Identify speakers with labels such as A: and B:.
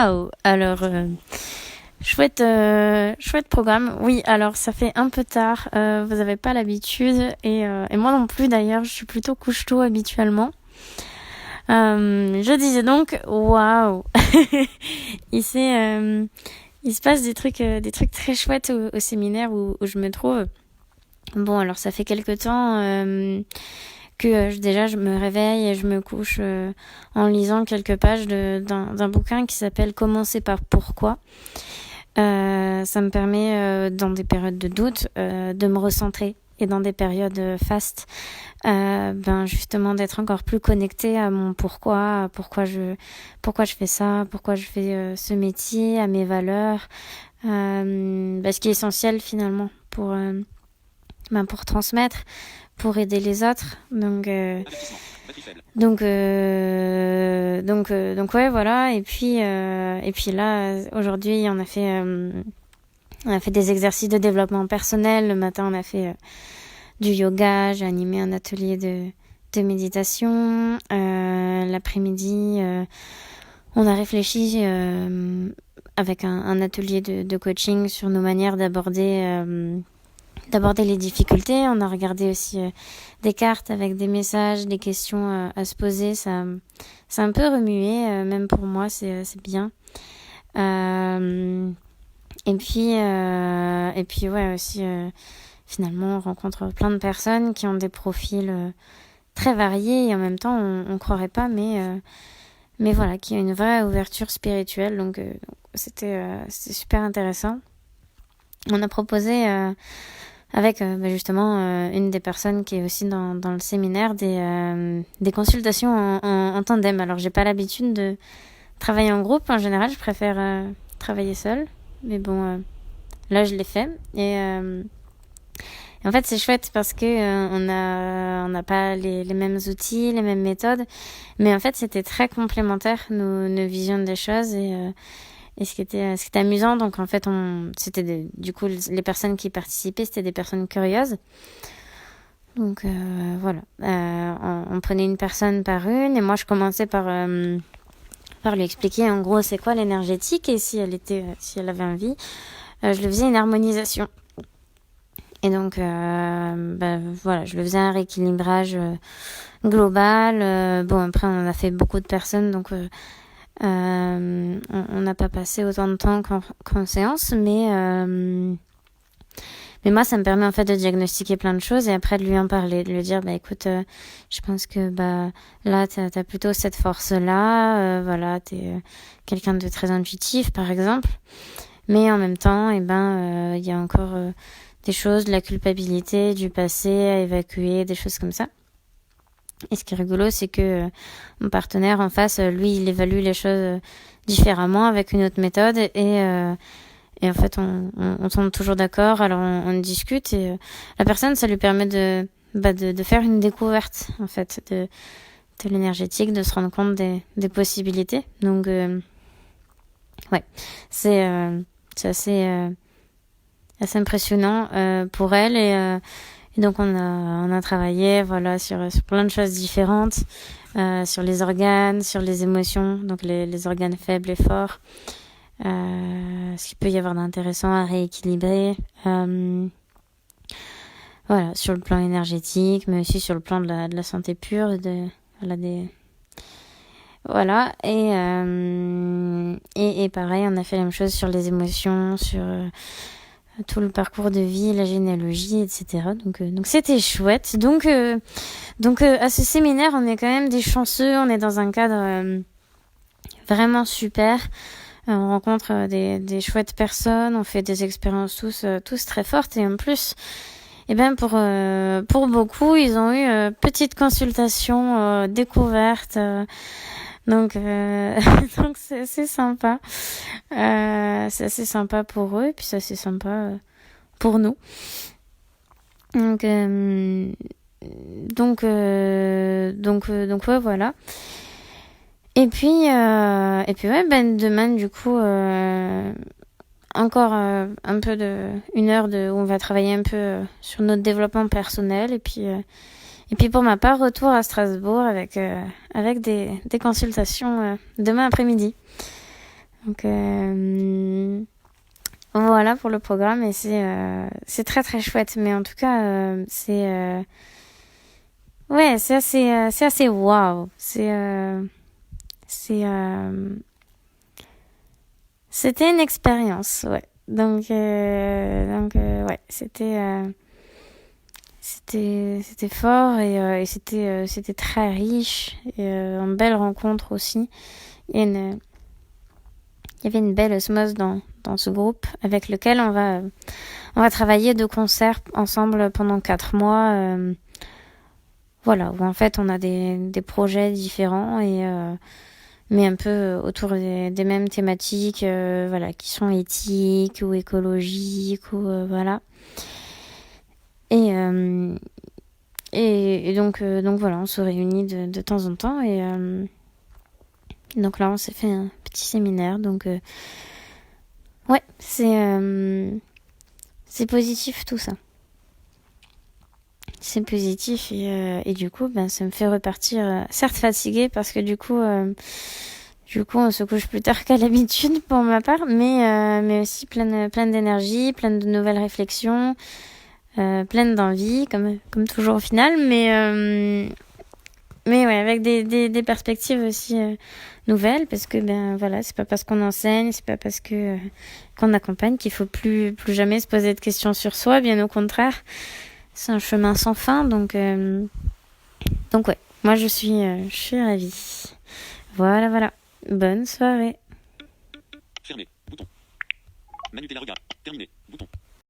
A: Waouh, alors chouette programme. Oui, alors ça fait un peu tard, vous avez pas l'habitude et moi non plus d'ailleurs, je suis plutôt couche-tôt habituellement. Je disais donc, waouh, il s'est, il se passe des trucs très chouettes au séminaire où je me trouve. Bon, alors ça fait quelque temps que déjà je me réveille et je me couche en lisant quelques pages d'un bouquin qui s'appelle Commencer par pourquoi. Ça me permet dans des périodes de doute de me recentrer et dans des périodes fastes justement d'être encore plus connectée à mon pourquoi je fais ça, pourquoi je fais ce métier, à mes valeurs, ce qui est essentiel finalement pour transmettre, pour aider les autres. Donc ouais, voilà. Et puis là, aujourd'hui, on a fait des exercices de développement personnel. Le matin, on a fait du yoga. J'ai animé un atelier de méditation. L'après-midi, on a réfléchi avec un atelier de coaching sur nos manières d'aborder les difficultés. On a regardé aussi des cartes avec des messages, des questions à se poser. Ça un peu remué, même pour moi, c'est bien. Et puis ouais, aussi, finalement, on rencontre plein de personnes qui ont des profils très variés et en même temps, on croirait pas, mais voilà, qui a une vraie ouverture spirituelle. Donc c'était super intéressant. On a proposé avec justement une des personnes qui est aussi dans le séminaire des consultations en tandem. Alors j'ai pas l'habitude de travailler en groupe, en général je préfère travailler seule, mais bon là je l'ai fait et en fait c'est chouette parce que on n'a pas les mêmes outils, les mêmes méthodes, mais en fait c'était très complémentaire nos visions des choses et ce qui était amusant, donc en fait, du coup, les personnes qui participaient, c'était des personnes curieuses. Donc voilà, on prenait une personne par une, et moi je commençais par lui expliquer en gros c'est quoi l'énergétique et si elle avait envie, je lui faisais une harmonisation. Et donc voilà, je lui faisais un rééquilibrage global. Bon après on en a fait beaucoup de personnes, donc on n'a pas passé autant de temps qu'en séance, mais moi ça me permet en fait de diagnostiquer plein de choses et après de lui en parler, de lui dire écoute, je pense que là t'as plutôt cette force là, voilà, t'es quelqu'un de très intuitif par exemple, mais en même temps il y a encore des choses, de la culpabilité du passé à évacuer, des choses comme ça. Et ce qui est rigolo, c'est que mon partenaire en face, lui, il évalue les choses différemment avec une autre méthode et en fait, on tombe toujours d'accord. Alors, on discute et la personne, ça lui permet de faire une découverte en fait de l'énergétique, de se rendre compte des possibilités. Donc, ouais, c'est assez impressionnant pour elle et donc on a travaillé voilà sur plein de choses différentes, sur les organes, sur les émotions, donc les organes faibles et forts, ce qu'il peut y avoir d'intéressant à rééquilibrer, voilà, sur le plan énergétique, mais aussi sur le plan de la santé pure, voilà, et pareil, on a fait la même chose sur les émotions, sur tout le parcours de vie, la généalogie, etc. Donc c'était chouette. Donc à ce séminaire, on est quand même des chanceux. On est dans un cadre vraiment super. On rencontre des chouettes personnes. On fait des expériences tous très fortes. Et en plus, pour beaucoup, ils ont eu petite consultation découverte. Donc donc c'est assez sympa. C'est assez sympa pour eux et puis c'est assez sympa pour nous. Donc ouais, voilà. Et puis ouais, demain du coup encore un peu une heure où on va travailler un peu sur notre développement personnel et puis pour ma part, retour à Strasbourg avec des consultations demain après-midi. Donc voilà pour le programme, et c'est très très chouette. Mais en tout cas, ouais, c'est assez waouh. C'était une expérience, ouais. Donc ouais, c'était fort, et c'était très riche, et une belle rencontre aussi. Il y avait une belle osmose dans ce groupe avec lequel on va travailler de concert ensemble pendant 4 mois. Voilà, où en fait on a des projets différents, mais un peu autour des mêmes thématiques, voilà, qui sont éthiques ou écologiques, ou voilà. Et, euh, donc voilà, on se réunit de temps en temps, et donc là on s'est fait un petit séminaire. Donc ouais, c'est positif tout ça. C'est positif, et du coup ça me fait repartir, certes fatiguée, parce que du coup on se couche plus tard qu'à l'habitude pour ma part, mais aussi pleine d'énergie, pleine de nouvelles réflexions, pleine d'envie, comme toujours au final, mais ouais, avec des perspectives aussi nouvelles, parce que voilà, c'est pas parce qu'on enseigne, c'est pas parce que qu'on accompagne qu'il faut plus jamais se poser de questions sur soi, bien au contraire. C'est un chemin sans fin, donc ouais, moi je suis ravie. Voilà. Bonne soirée.
B: Fermé. Bouton. Manuter la regard. Terminé.